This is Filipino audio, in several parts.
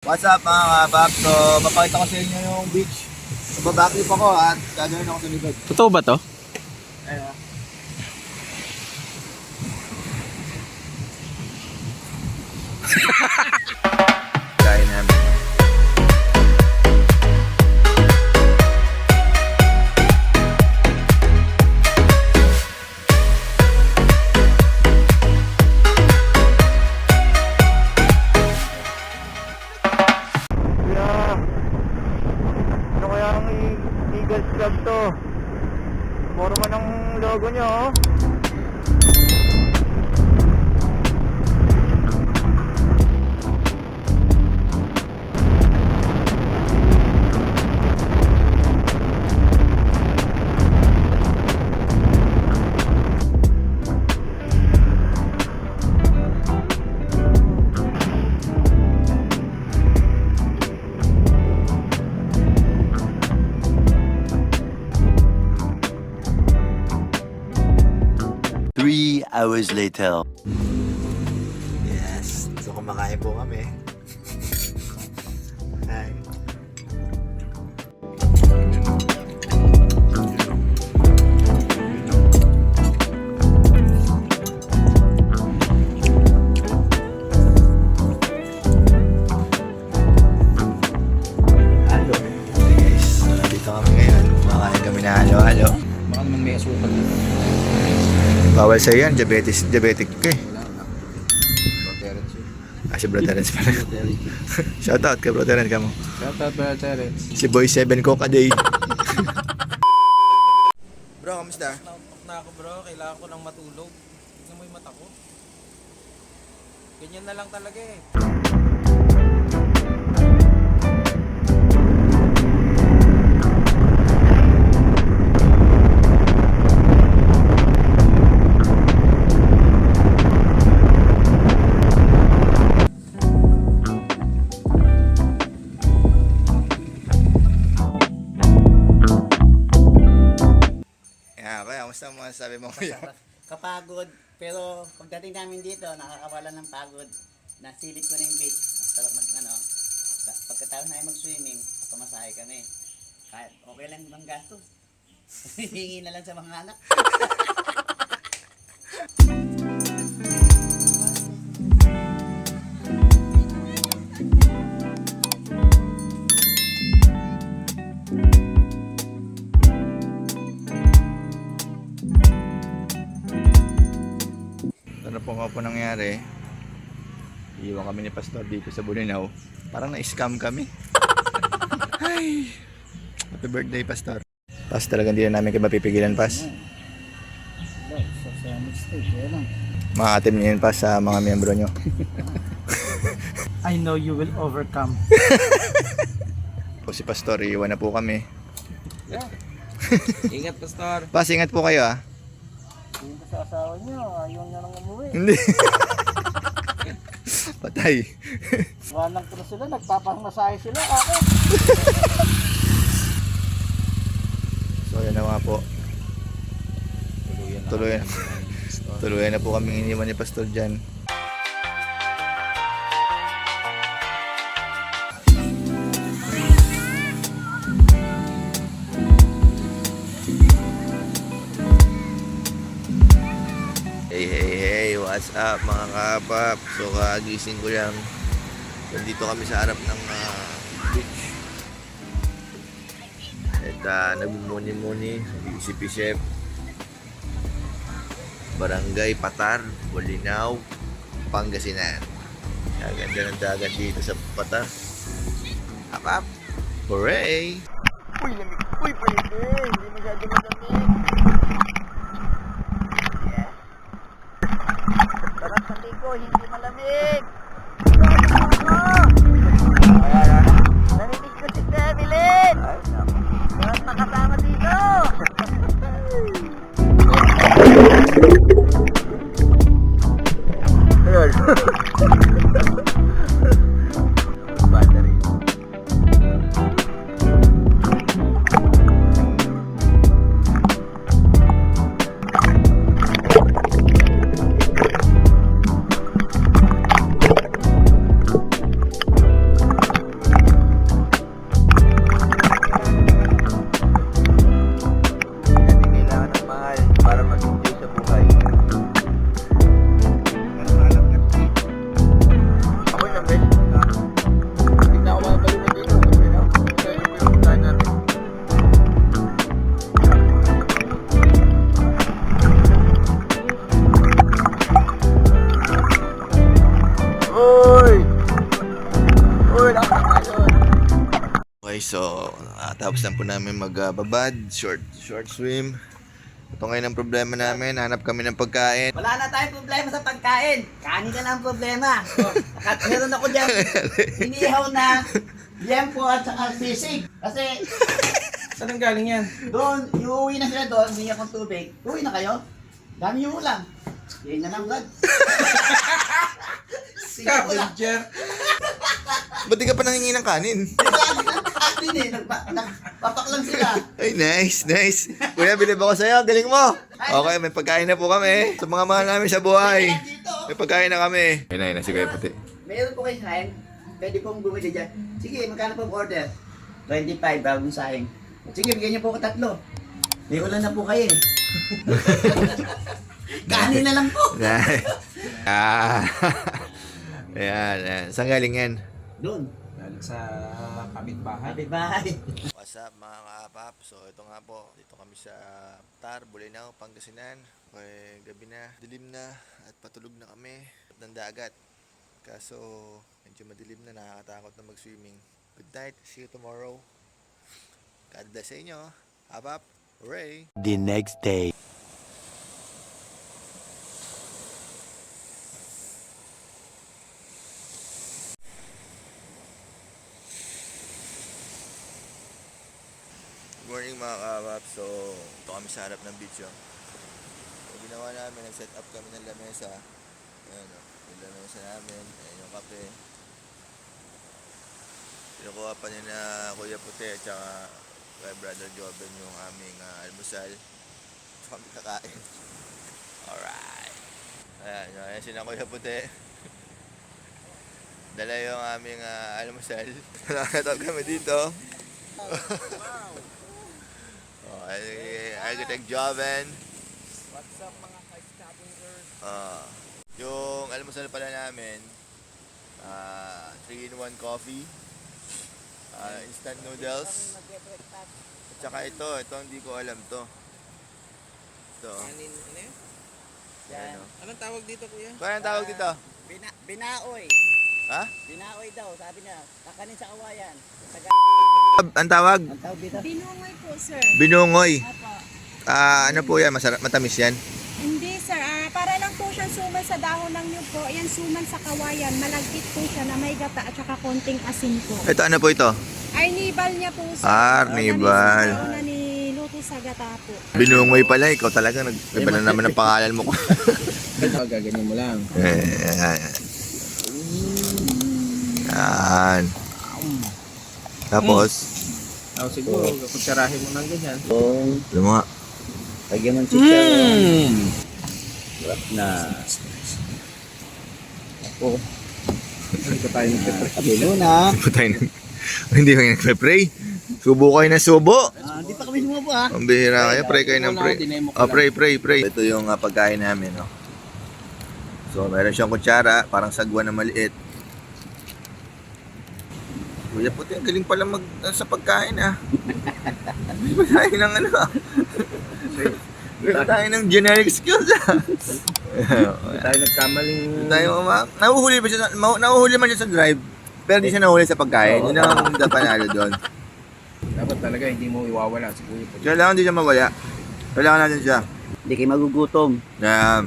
What's up mga kabab? So, mapakita ko sa inyo yung beach. Babackflip ako at gagawin ako sa likod. Totoo ba to? Ayun. Kaya namin. Ano kaya ang Eagles Club to? Forma ng logo nyo, oh. Hours later. Yes. So, kumakain po kami. Hi. Halo. Okay guys, so, dito kami ngayon. Kumakain kami na halo-halo. Baka naman may asukal na. Bawal sa'yo yan, diabetic ka eh. Bro Terence yun. Si Bro Terence pala. Shoutout kay Bro Terence ka mo. Shoutout Bro Terence. Si Boy 7 Coke a day. Bro, kamusta? Nauntok na ako bro, kailangan ko ng matulog. Tignan mo yung mata ko. Ganyan na lang talaga eh. Kaya, kamusta mo sabi mo kuya? Kapagod, pero pagdating namin dito, nakakawala ng pagod. Nasilip ko na yung beach. Ang sarap pagkatapos na mag-swimming, pamasahe kami. Kahit okay lang ang gastos. Hihingi na lang sa mga anak. Ano po nga po nangyari? Iiwan kami ni Pastor dito sa Bulinaw. Parang na-scam kami. Ay! Happy birthday, Pastor. Pas, talagang hindi na namin kayo mapipigilan, Pas. Makakatim niyo yun, Pas, sa mga miyembro nyo. I know you will overcome. Po si Pastor, iiwan na po kami. Ingat Pastor. Pas, ingat po kayo, ah. Hindi sa asawa nyo, ayaw nyo nang umuwi. Hindi. Patay. Wanang ko na sila, nagpapamasahe sila. Ako. So, yun na nga po. Tuluyan na po kami iniwan ni Pastor dyan. Hey, what's up mga kapap? So kagising ko lang. Nandito kami sa harap ng beach. At nagmumuni-muni, isip-isip. Barangay Patar, Bulinaw, Pangasinan. Ang ganda ng dagat dito sa Patar. Kapap! Hooray! Uy, lamig. Uy, pwede. Hindi masyado malamig. Sarap sa ligo, hindi malamig. Narinig ko si Devilin. Lahat nakasama dito. Ayun. Battery. guys, so tapos lang po namin magbabad, short swim. Ito ngayon ang problema namin, hanap kami ng pagkain. Wala na tayong problema sa pagkain. Kanin na lang ang problema. At meron ako dyan, inihaw na liempo at saka sisig. Kasi Saan ang galing yan? doon, iuwi na sila doon, hindi akong tubig. Uwi na kayo? Dami yung ulam. Yan na lang, Brad. Sige ko lang. Scavenger. Ba't di ka pa nangingi ng kanin? Atin eh, nagpapak lang sila. Ay, nice. Kuya, bilib ako sa'yo. Galing mo. Okay, may pagkain na po kami. Sa mga mahal namin sa buhay. May pagkain na kami. Ayun na, si Kuya Puti. Meron po kayo sahin, pwede pong bumili dyan. Sige, magkano pong order? 25, bagong sahin. Sige, bigyan niyo po ko 3. May ulan na po kayo eh. Kanin na lang po. Ayan. Saan galing yan? Doon. Galing sa kapitbahay. Happy bye. What's up mga kaapap? So ito nga po, dito kami sa Tar, Bolinao, Pangasinan. Okay, gabi na, dilim na at patulog na kami ng dagat. Kaso medyo madilim na, nakakatakot na mag-swimming. Good night, see you tomorrow. God bless sa inyo. Apap, hooray! The next day. Good morning mga kaapap. So ito kami sa harap ng beach. So ginawa namin, nag-set up kami ng lamesa. Ayan o, yung lamesa namin. Ayan yung kape. Pinukuha pa niya na Kuya Puti at saka kay Brother Joven yung aming almusal. Ito kami kakain. Alright. Ayan sila Kuya Puti. Dala yung aming almusal. Nakatawag kami dito. Architect Joven. What's up mga ka-scavengers? Yung almusal pala namin, 3-in-1 coffee, instant noodles, at saka ito hindi ko alam to. Ito. Kanin, ano yun? Yan. Anong tawag dito kuya? Kaya ang tawag dito? Binaoy. Ha? Binaoy daw, sabi niya. Kakanin sa kawayan. Ang tawag? Ang tawag dito? Binungoy po, sir. Binungoy. Apo. Ano po yan? Masarap, matamis yan? Hindi, sir. Para lang po siyang suman sa dahon ng nyug po. Yan, suman sa kawayan. Malagkit po siya na may gata at saka konting asin po. Ito ano po ito? Arnibal niya po, sir. Arnibal. Na niluto sa gata po. Binungoy pala, ikaw talaga iba na naman ang pangalan mo ko. Gaganyan mo lang. Yan. Tapos, Siguro, kutsarahin mo ng ganyan. alam mo nga, Lagyan mo ng chicharon. Na. Ako. Hindi ko tayo nagpipre. Abilo na. hindi kayo nagpe-pray. Subo kayo na subo. Hindi pa kami sumubo ha. Ang bihira kayo, pray kayo ng pray. Dinemo ko Pray. Ito yung pagkain namin, no? So, meron siyang kutsara, parang sagwa na maliit. Kuya Puti, ang galing pala sa pagkain, ah. Hindi ba tayo ng ano, ah? Hindi ba tayo ng generic skills, ah? tayo nagkamaling... Nahuhuli man siya sa drive, pero di siya nahuli sa pagkain. Yun ang panalo doon. Dapat talaga hindi mo iwawala si Kuya Puti. Kailangan di siya mawala. Kailangan natin siya. Hindi kayo magugutom. Na,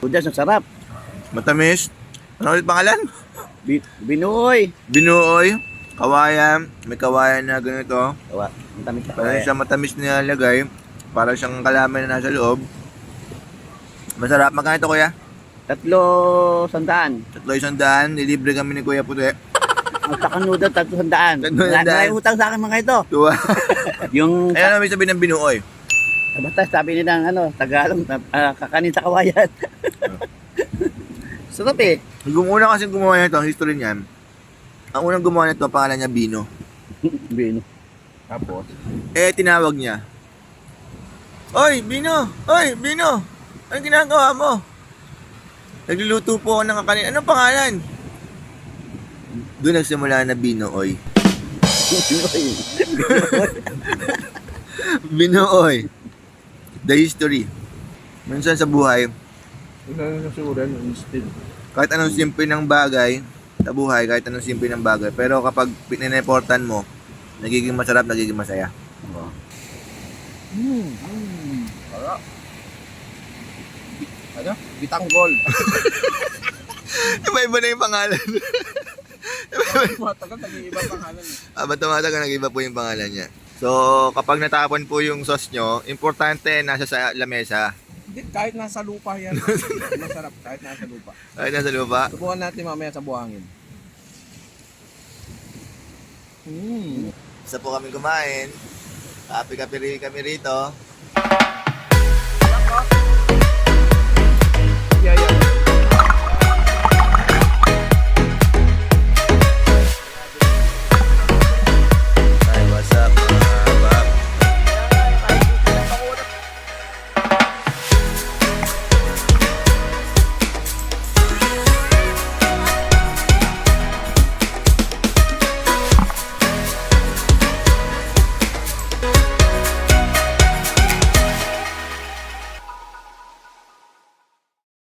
Udas, ang sarap. matamis. Ano ulit pangalan? Binuoy. Binuoy, kawayan, may kawayan na ganito. Ang tamis na Parang siyang matamis na nilalagay. Parang siyang kalaman na nasa loob. Masarap. Magkano ito, kuya? 300. 300. Nilibre kami ni Kuya Puti. Ang saka noodle, 300. 300. May utang sa akin mga ito. Tuwa. Yung, Ayan namin sabihin ng binuoy. basta sabi nila Tagalog, kakanin sa kawayan. Sarap eh. Yung una kasi gumawa nito, ang history niyan, ang unang gumawa nito, pangalan niya Bino. Bino. Tapos, Tinawag niya, Oy, Bino! Oy, Bino! Anong ginagawa mo? Nagluluto po ako ng kakanin. Anong pangalan? Doon nagsimula na Binooy. Binooy. The history. Minsan sa buhay, yung nasusuran, yung still. kahit anong simple ng bagay, sa buhay, kahit anong simple ng bagay. Pero kapag pinineportan mo, nagiging masarap, nagiging masaya. Wala. Ano? Bitanggol. Iba-iba na yung pangalan. Matagal, nag-iiba pangalan eh. Ba't tumatagal, nag-iba po yung pangalan niya. So, kapag natapon po yung sauce nyo, importante nasa sa lamesa. Hindi, kahit nasa lupa yan. Masarap, kahit nasa lupa. Ay, nasa lupa. Subukan natin mamaya sa buhangin. Isa po kami kumain. Kape-kape rin kami rito.